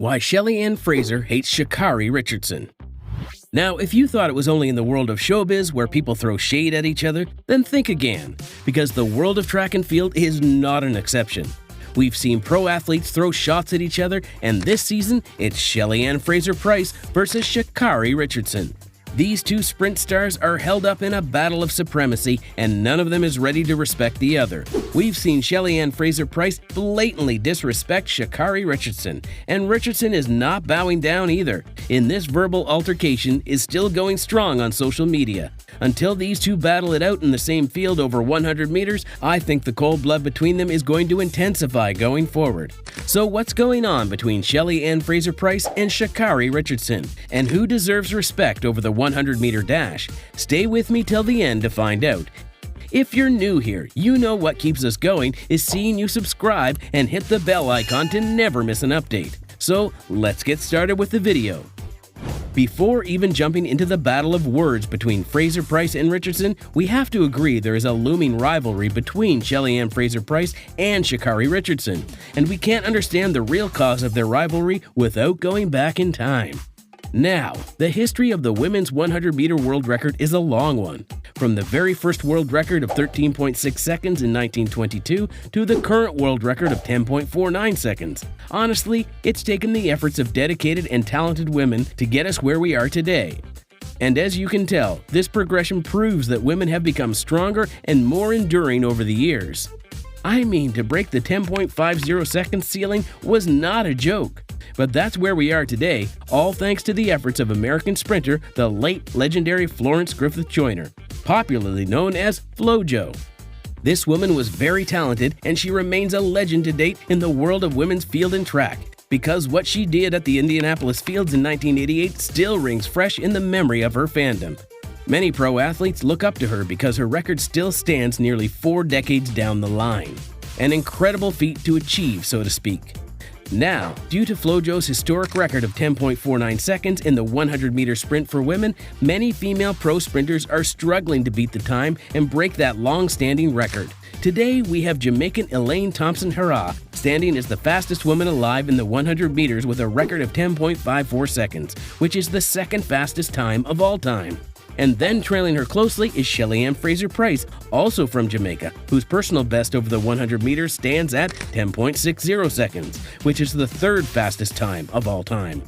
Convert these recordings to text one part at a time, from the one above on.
Why Shelly-Ann Fraser hates Sha'Carri Richardson. Now, if you thought it was only in the world of showbiz where people throw shade at each other, then think again, because the world of track and field is not an exception. We've seen pro athletes throw shots at each other, and this season, it's Shelly-Ann Fraser Price versus Sha'Carri Richardson. These two sprint stars are held up in a battle of supremacy, and none of them is ready to respect the other. We've seen Shelly-Ann Fraser Price blatantly disrespect Sha'Carri Richardson, and Richardson is not bowing down either. In this verbal altercation is still going strong on social media. Until these two battle it out in the same field over 100 meters, I think the cold blood between them is going to intensify going forward. So what's going on between Shelly-Ann Fraser Price and Sha'Carri Richardson? And who deserves respect over the 100-meter dash? Stay with me till the end to find out. If you're new here, you know what keeps us going is seeing you subscribe and hit the bell icon to never miss an update. So let's get started with the video. Before even jumping into the battle of words between Fraser Price and Richardson, we have to agree there is a looming rivalry between Shelly-Ann Fraser Price and Sha'Carri Richardson, and we can't understand the real cause of their rivalry without going back in time. Now, the history of the women's 100-meter world record is a long one. From the very first world record of 13.6 seconds in 1922 to the current world record of 10.49 seconds. Honestly, it's taken the efforts of dedicated and talented women to get us where we are today. And as you can tell, this progression proves that women have become stronger and more enduring over the years. I mean, to break the 10.50 second ceiling was not a joke. But that's where we are today, all thanks to the efforts of American sprinter, the late legendary Florence Griffith Joyner, popularly known as FloJo. This woman was very talented, and she remains a legend to date in the world of women's field and track, because what she did at the Indianapolis Fields in 1988 still rings fresh in the memory of her fandom. Many pro athletes look up to her because her record still stands nearly 4 decades down the line. An incredible feat to achieve, so to speak. Now, due to FloJo's historic record of 10.49 seconds in the 100-meter sprint for women, many female pro sprinters are struggling to beat the time and break that long-standing record. Today, we have Jamaican Elaine Thompson-Herah standing as the fastest woman alive in the 100 meters with a record of 10.54 seconds, which is the second fastest time of all time. And then trailing her closely is Shelly-Ann Fraser Price, also from Jamaica, whose personal best over the 100 meters stands at 10.60 seconds, which is the third fastest time of all time.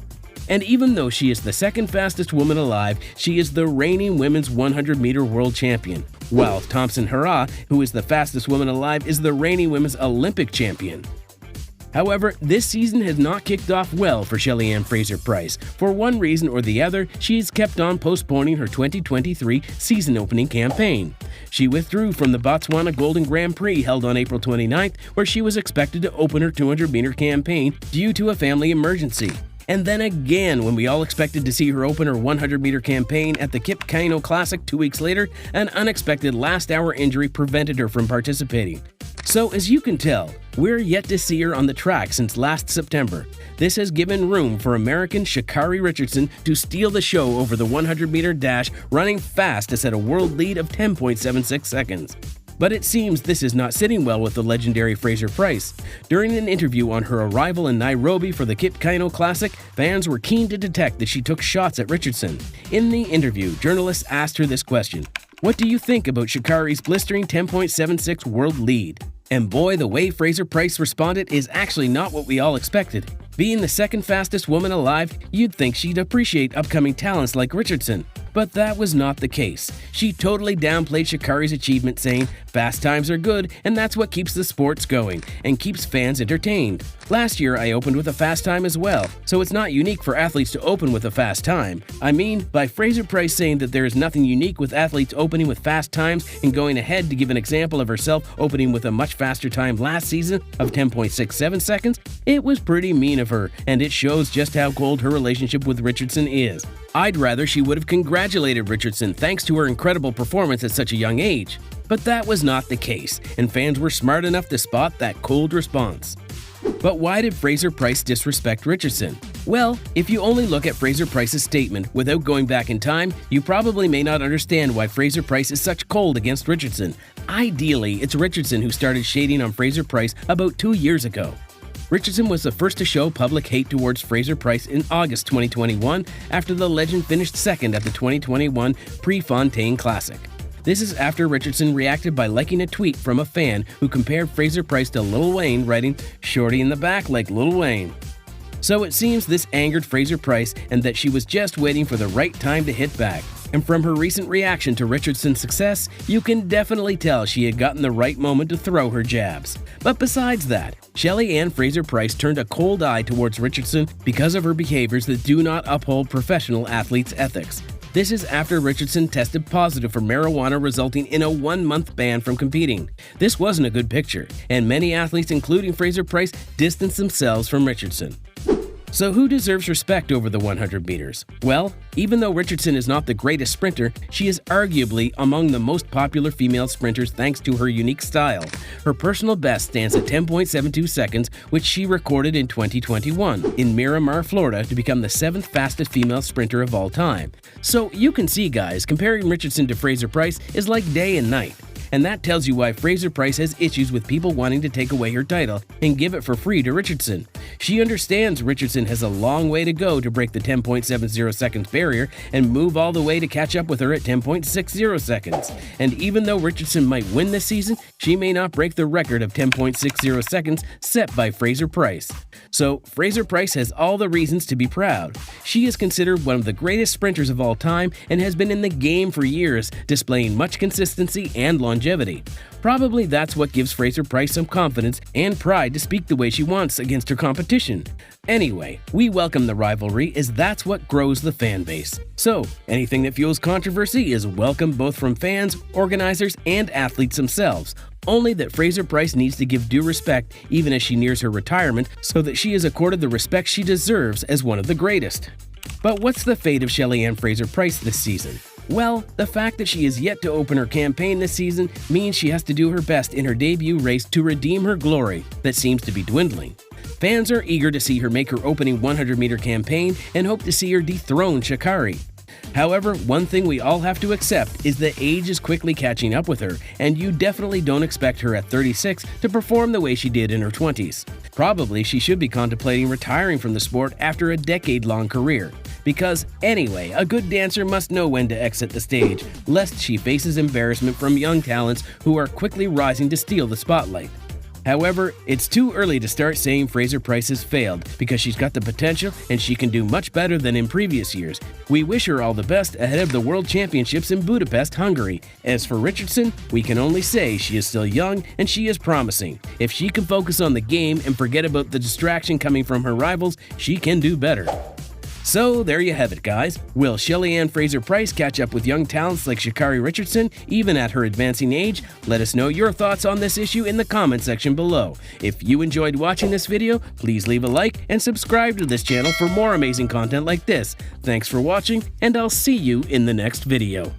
And even though she is the second fastest woman alive, she is the reigning women's 100-meter world champion, while Thompson-Herah, who is the fastest woman alive, is the reigning women's Olympic champion. However, this season has not kicked off well for Shelly-Ann Fraser Price. For one reason or the other, she's kept on postponing her 2023 season-opening campaign. She withdrew from the Botswana Golden Grand Prix held on April 29th, where she was expected to open her 200-meter campaign due to a family emergency. And then again, when we all expected to see her open her 100-meter campaign at the Kip Keino Classic 2 weeks later, an unexpected last-hour injury prevented her from participating. So as you can tell, we're yet to see her on the track since last September. This has given room for American Sha'Carri Richardson to steal the show over the 100-meter dash, running fast to set a world lead of 10.76 seconds. But it seems this is not sitting well with the legendary Fraser Price. During an interview on her arrival in Nairobi for the Kip Keino Classic, fans were keen to detect that she took shots at Richardson. In the interview, journalists asked her this question: "What do you think about Sha'Carri's blistering 10.76 world lead?" And boy, the way Fraser Price responded is actually not what we all expected. Being the second fastest woman alive, you'd think she'd appreciate upcoming talents like Richardson. But that was not the case. She totally downplayed Sha'Carri's achievement, saying, "Fast times are good, and that's what keeps the sports going, and keeps fans entertained. Last year I opened with a fast time as well, so it's not unique for athletes to open with a fast time." I mean, by Fraser Price saying that there is nothing unique with athletes opening with fast times and going ahead to give an example of herself opening with a much faster time last season of 10.67 seconds, it was pretty mean of her, and it shows just how cold her relationship with Richardson is. I'd rather she would have congratulated Richardson thanks to her incredible performance at such a young age. But that was not the case, and fans were smart enough to spot that cold response. But why did Fraser Price disrespect Richardson? Well, if you only look at Fraser Price's statement without going back in time, you probably may not understand why Fraser Price is such cold against Richardson. Ideally, it's Richardson who started shading on Fraser Price about 2 years ago. Richardson was the first to show public hate towards Fraser Price in August 2021 after the legend finished second at the 2021 Prefontaine Classic. This is after Richardson reacted by liking a tweet from a fan who compared Fraser Price to Lil Wayne, writing, "Shorty in the back like Lil Wayne." So it seems this angered Fraser Price and that she was just waiting for the right time to hit back. And from her recent reaction to Richardson's success, you can definitely tell she had gotten the right moment to throw her jabs. But besides that, Shelly-Ann Fraser Price turned a cold eye towards Richardson because of her behaviors that do not uphold professional athletes' ethics. This is after Richardson tested positive for marijuana, resulting in a 1-month ban from competing. This wasn't a good picture, and many athletes, including Fraser Price, distanced themselves from Richardson. So who deserves respect over the 100 meters? Well, even though Richardson is not the greatest sprinter, she is arguably among the most popular female sprinters thanks to her unique style. Her personal best stands at 10.72 seconds, which she recorded in 2021 in Miramar, Florida, to become the 7th fastest female sprinter of all time. So you can see, guys, comparing Richardson to Fraser Price is like day and night. And that tells you why Fraser Price has issues with people wanting to take away her title and give it for free to Richardson. She understands Richardson has a long way to go to break the 10.70 seconds barrier and move all the way to catch up with her at 10.60 seconds. And even though Richardson might win this season, she may not break the record of 10.60 seconds set by Fraser Price. So Fraser Price has all the reasons to be proud. She is considered one of the greatest sprinters of all time and has been in the game for years, displaying much consistency and longevity. Probably that's what gives Fraser Price some confidence and pride to speak the way she wants against her competition. Anyway, we welcome the rivalry as that's what grows the fan base. So, anything that fuels controversy is welcome both from fans, organizers, and athletes themselves. Only that Fraser Price needs to give due respect even as she nears her retirement so that she is accorded the respect she deserves as one of the greatest. But what's the fate of Shelly-Ann Fraser Price this season? Well, the fact that she is yet to open her campaign this season means she has to do her best in her debut race to redeem her glory that seems to be dwindling. Fans are eager to see her make her opening 100-meter campaign and hope to see her dethrone Sha'Carri. However, one thing we all have to accept is that age is quickly catching up with her, and you definitely don't expect her at 36 to perform the way she did in her 20s. Probably she should be contemplating retiring from the sport after a decade-long career. Because, anyway, a good dancer must know when to exit the stage, lest she faces embarrassment from young talents who are quickly rising to steal the spotlight. However, it's too early to start saying Fraser Price has failed because she's got the potential and she can do much better than in previous years. We wish her all the best ahead of the World Championships in Budapest, Hungary. As for Richardson, we can only say she is still young and she is promising. If she can focus on the game and forget about the distraction coming from her rivals, she can do better. So there you have it, guys. Will Shelly-Ann Fraser Price catch up with young talents like Sha'Carri Richardson, even at her advancing age? Let us know your thoughts on this issue in the comment section below. If you enjoyed watching this video, please leave a like and subscribe to this channel for more amazing content like this. Thanks for watching, and I'll see you in the next video.